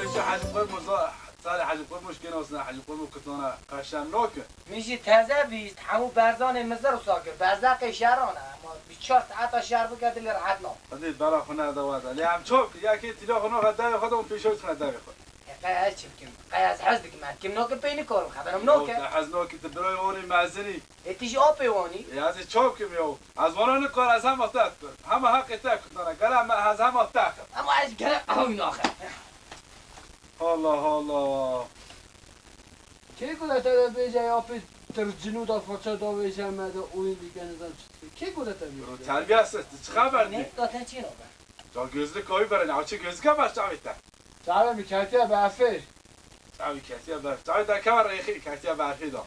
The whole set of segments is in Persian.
میشه حجم خود مزار سال حجم خود مشکل است حجم خود کتانه قشنگ نوکه میشه تازه بیست همون برزان مزر ساکر برزاق شهرانه اما 24 ساعت شهر بگرد لی راحت نو خدای برا خونه دوازده لی هم چوب یکی تیلا خونه خدای خودمون پیشوت خونه دوی خود قیاس چی بکیم قیاس حزد که من کم نوکه پینی کارم خبرم نوکه از نوکی تبرای اونی مزنی اتیش آپی وانی از چوب که میو از وانان کار از هم افتاد همه حق تا کتانه گلم از هم افتاد اما از گره قوی ناخه الله کی گلتا بیجای آپی تر جنود آفاچا دا بیجای مده اوین دیگه نزم چطور کی گلتا بیجای تربیه است چه خبر دی نه داتن چی رو جا gözlü koy verin açı göz kapaş çavita تعال میکردی به افر çavi kesiye ber çavi da kamera yıkı kesiye berfi da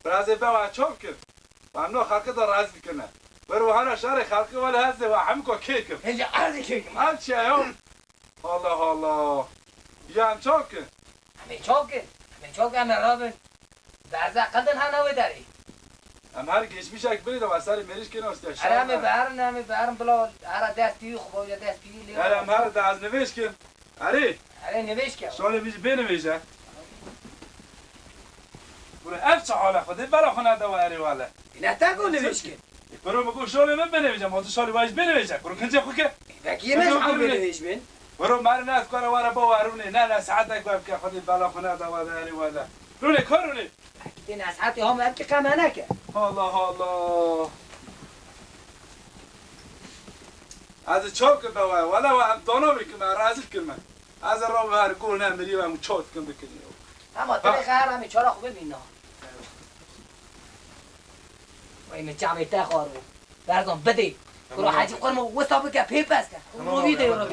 biraz ebe ve çok ki ben no halkı da razı kına ver hana şarı halkı ve hazze ve hamko kekim هنجا عرض کیکم her şey yok Allah yani çok ki همه چوکه همه رابن برزاق قدن ها نوی داری hem her geçmiş ek biri de vasari meriş ki nasıl ya اره همه برن بلا اره دستی خوب یا دستی لی hem her de az neveş ki ari اره نویش که şöyle biz beneveşe bunu ev çağala خودی برا خونه da var valla نه تاکو نویش که برو مگو شاله من بنویسم از شاله وایس بنویسم برو کنجا خوکه وکی نش هم بنویش بین برو مر ناس کار واره با وارونه نه ساعت گفت که خودی بالا خونه دا واره ولا رونه کارونه اگه نصحتی هم هم که قمه نکه الله از چوک بوا ولا هم دانو بکم راضی کم از رو هر گول نمیری و چوت کم بکنی اما تری خیر همه چرا خوبه بینا وای مچامی تا خارو برزان بدی برو حاجی قرم وستا بکه پیپس که رو ویدیو رو